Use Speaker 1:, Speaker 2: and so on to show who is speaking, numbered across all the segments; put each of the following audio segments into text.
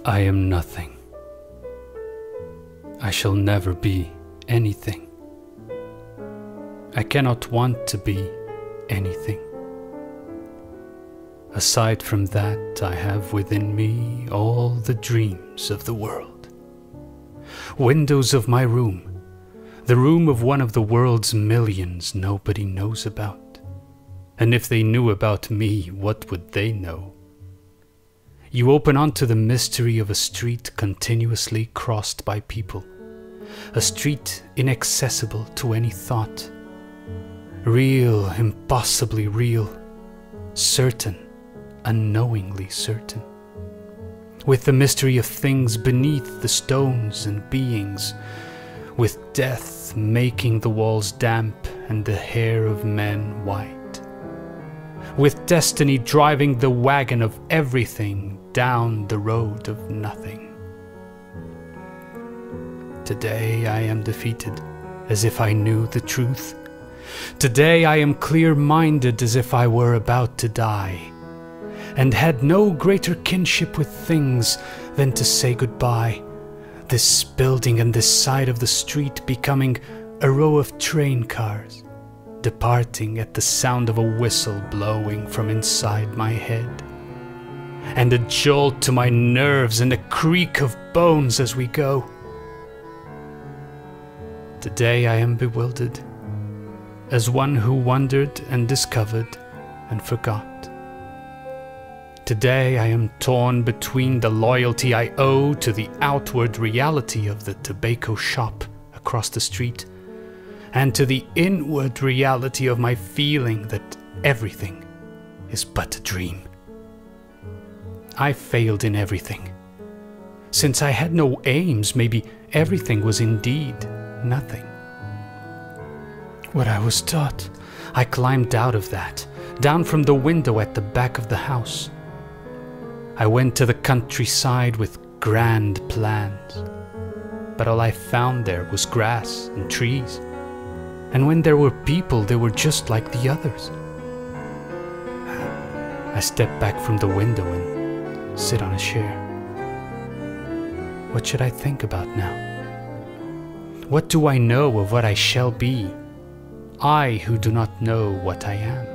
Speaker 1: I am nothing. I shall never be anything. I cannot want to be anything. Aside from that, I have within me all the dreams of the world. Windows of my room, the room of one of the world's millions nobody knows about. And if they knew about me, what would they know? You open onto the mystery of a street continuously crossed by people, a street inaccessible to any thought, real, impossibly real, certain, unknowingly certain, with the mystery of things beneath the stones and beings, with death making the walls damp and the hair of men white, with destiny driving the wagon of everything down the road of nothing. Today I am defeated as if I knew the truth. Today I am clear-minded as if I were about to die, and had no greater kinship with things than to say goodbye, this building and this side of the street becoming a row of train cars, departing at the sound of a whistle blowing from inside my head, and a jolt to my nerves and a creak of bones as we go. Today I am bewildered, as one who wondered and discovered and forgot. Today I am torn between the loyalty I owe to the outward reality of the tobacco shop across the street, and to the inward reality of my feeling that everything is but a dream. I failed in everything. Since I had no aims, maybe everything was indeed nothing. What I was taught, I climbed out of that, down from the window at the back of the house. I went to the countryside with grand plans, but all I found there was grass and trees. And when there were people, they were just like the others. I step back from the window and sit on a chair. What should I think about now? What do I know of what I shall be? I who do not know what I am.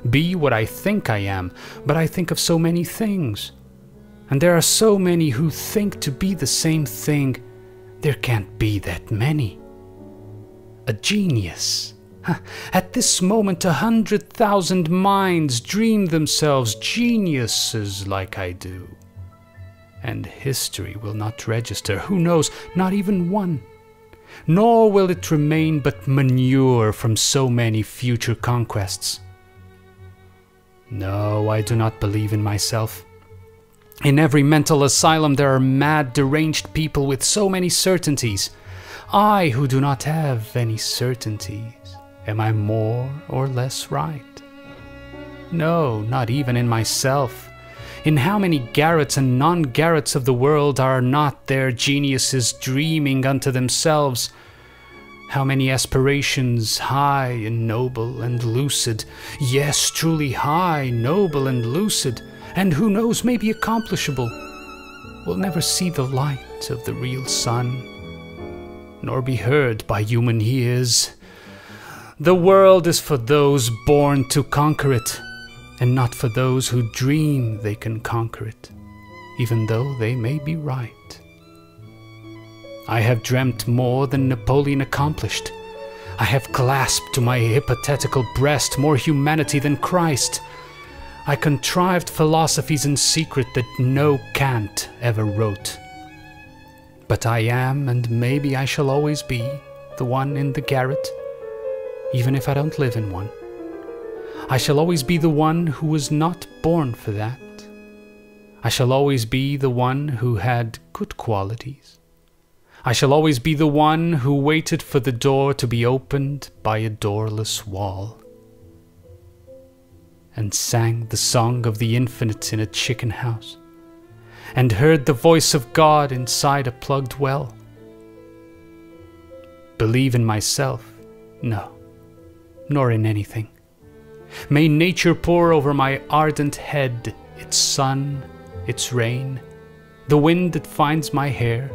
Speaker 1: Be what I think I am, but I think of so many things. And there are so many who think to be the same thing. There can't be that many. A genius. At this moment 100,000 minds dream themselves geniuses like I do. And history will not register, who knows, not even one. Nor will it remain but manure from so many future conquests. No, I do not believe in myself. In every mental asylum there are mad, deranged people with so many certainties. I, who do not have any certainties, am I more or less right? No, not even in myself. In how many garrets and non-garrets of the world are not there geniuses dreaming unto themselves? How many aspirations high and noble and lucid, yes, truly high, noble and lucid, and who knows, maybe accomplishable, will never see the light of the real sun, nor be heard by human ears. The world is for those born to conquer it, and not for those who dream they can conquer it, even though they may be right. I have dreamt more than Napoleon accomplished. I have clasped to my hypothetical breast more humanity than Christ. I contrived philosophies in secret that no Kant ever wrote. But I am, and maybe I shall always be, the one in the garret, even if I don't live in one. I shall always be the one who was not born for that. I shall always be the one who had good qualities. I shall always be the one who waited for the door to be opened by a doorless wall, and sang the song of the infinite in a chicken house, and heard the voice of God inside a plugged well. Believe in myself? No, nor in anything. May nature pour over my ardent head its sun, its rain, the wind that finds my hair,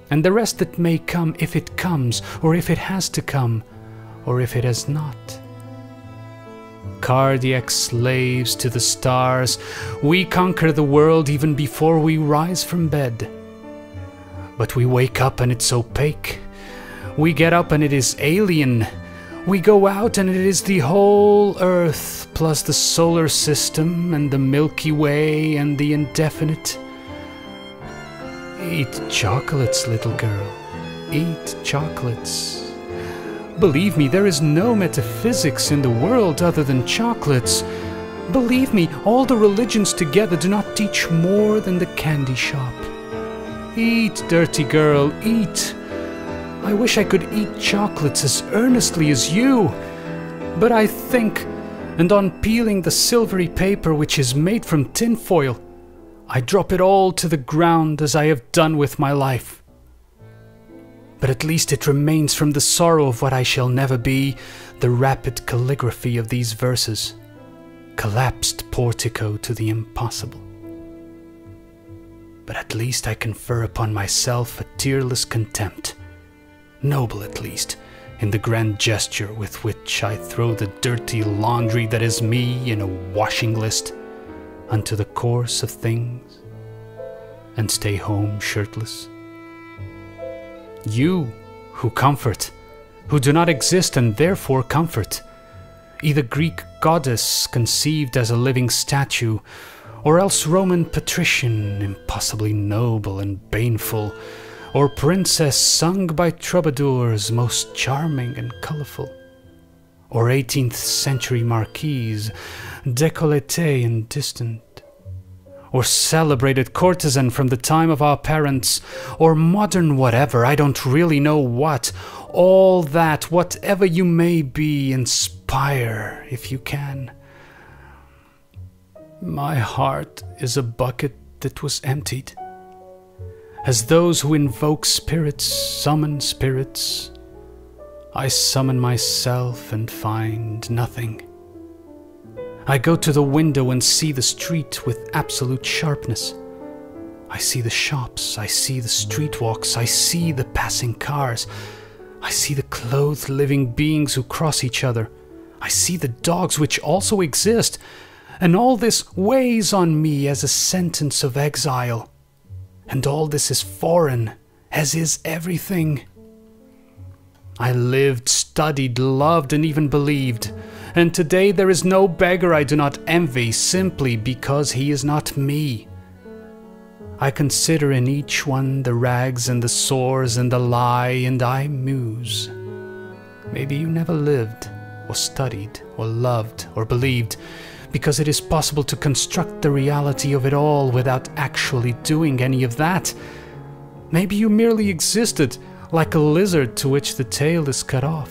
Speaker 1: and the rest that may come if it comes, or if it has to come, or if it has not. Cardiac slaves to the stars, we conquer the world even before we rise from bed. But we wake up and it's opaque. We get up and it is alien. We go out and it is the whole Earth, plus the solar system and the Milky Way and the indefinite. Eat chocolates, little girl. Eat chocolates. Believe me, there is no metaphysics in the world other than chocolates. Believe me, all the religions together do not teach more than the candy shop. Eat, dirty girl, eat. I wish I could eat chocolates as earnestly as you. But I think, and on peeling the silvery paper which is made from tinfoil, I drop it all to the ground as I have done with my life. But at least it remains from the sorrow of what I shall never be, the rapid calligraphy of these verses, collapsed portico to the impossible. But at least I confer upon myself a tearless contempt, noble at least, in the grand gesture with which I throw the dirty laundry that is me in a washing list unto the course of things, and stay home shirtless. You, who comfort, who do not exist and therefore comfort, either Greek goddess conceived as a living statue, or else Roman patrician, impossibly noble and baneful, or princess sung by troubadours, most charming and colourful, or 18th century marquise, décolleté and distant, or celebrated courtesan from the time of our parents, or modern whatever, I don't really know what. All that, whatever you may be, inspire if you can. My heart is a bucket that was emptied. As those who invoke spirits summon spirits, I summon myself and find nothing. I go to the window and see the street with absolute sharpness. I see the shops, I see the streetwalks, I see the passing cars, I see the clothed living beings who cross each other, I see the dogs which also exist, and all this weighs on me as a sentence of exile. And all this is foreign, as is everything. I lived, studied, loved, and even believed, and today there is no beggar I do not envy simply because he is not me. I consider in each one the rags and the sores and the lie, and I muse. Maybe you never lived, or studied, or loved, or believed, because it is possible to construct the reality of it all without actually doing any of that. Maybe you merely existed, like a lizard to which the tail is cut off,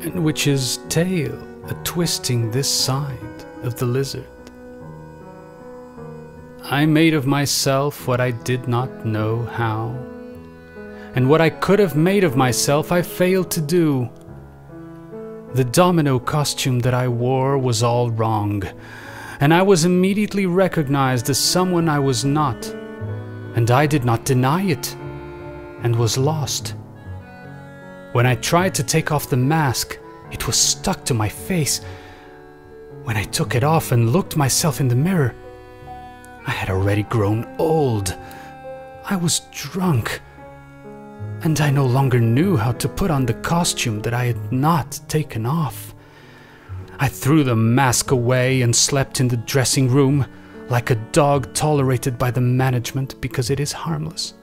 Speaker 1: and which is tail a-twisting this side of the lizard. I made of myself what I did not know how, and what I could have made of myself I failed to do. The domino costume that I wore was all wrong, and I was immediately recognized as someone I was not, and I did not deny it, and was lost. When I tried to take off the mask, it was stuck to my face. When I took it off and looked myself in the mirror, I had already grown old. I was drunk, and I no longer knew how to put on the costume that I had not taken off. I threw the mask away and slept in the dressing room like a dog tolerated by the management because it is harmless.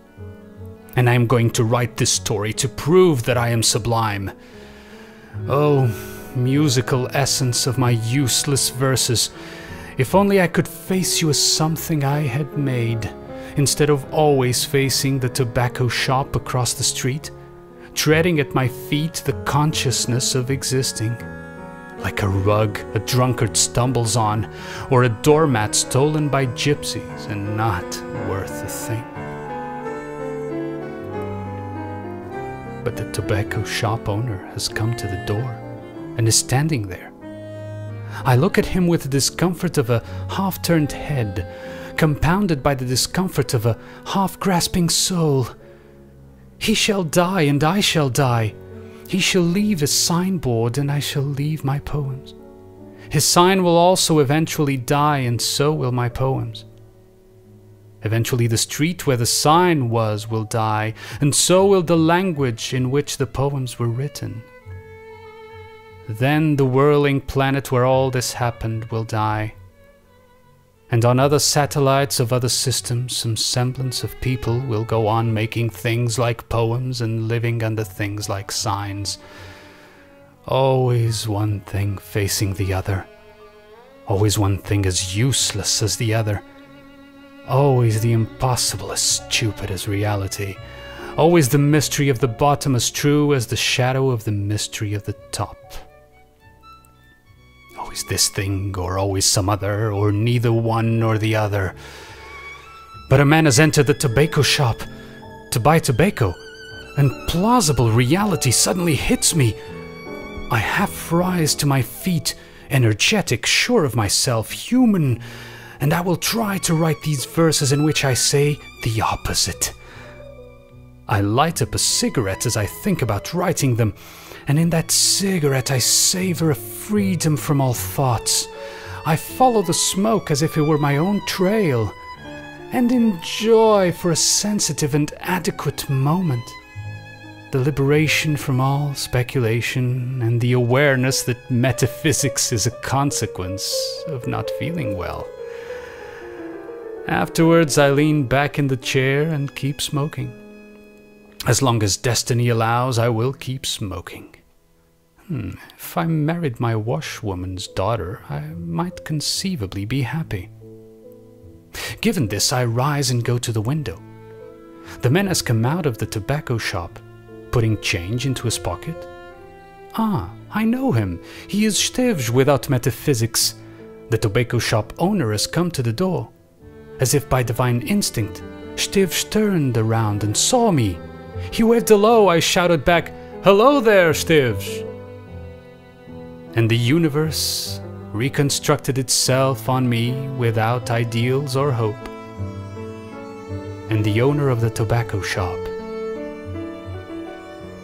Speaker 1: And I am going to write this story to prove that I am sublime. Oh, musical essence of my useless verses, if only I could face you as something I had made, instead of always facing the tobacco shop across the street, treading at my feet the consciousness of existing, like a rug a drunkard stumbles on, or a doormat stolen by gypsies and not worth a thing. But the tobacco shop owner has come to the door and is standing there. I look at him with the discomfort of a half-turned head, compounded by the discomfort of a half-grasping soul. He shall die, and I shall die. He shall leave his signboard, and I shall leave my poems. His sign will also eventually die, and so will my poems. Eventually the street where the sign was will die, and so will the language in which the poems were written. Then the whirling planet where all this happened will die. And on other satellites of other systems, some semblance of people will go on making things like poems and living under things like signs. Always one thing facing the other. Always one thing as useless as the other. Always the impossible as stupid as reality. Always the mystery of the bottom as true as the shadow of the mystery of the top. Always this thing, or always some other, or neither one nor the other. But a man has entered the tobacco shop to buy tobacco, and plausible reality suddenly hits me. I half rise to my feet, energetic, sure of myself, human, and I will try to write these verses in which I say the opposite. I light up a cigarette as I think about writing them, and in that cigarette I savor of freedom from all thoughts. I follow the smoke as if it were my own trail, and enjoy for a sensitive and adequate moment the liberation from all speculation and the awareness that metaphysics is a consequence of not feeling well. Afterwards, I lean back in the chair and keep smoking. As long as destiny allows, I will keep smoking. If I married my washwoman's daughter, I might conceivably be happy. Given this, I rise and go to the window. The man has come out of the tobacco shop, putting change into his pocket. Ah, I know him. He is Esteves without metaphysics. The tobacco shop owner has come to the door. As if by divine instinct, Esteves turned around and saw me. He waved hello. I shouted back, "Hello there, Esteves!" And the universe reconstructed itself on me without ideals or hope. And the owner of the tobacco shop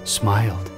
Speaker 1: smiled.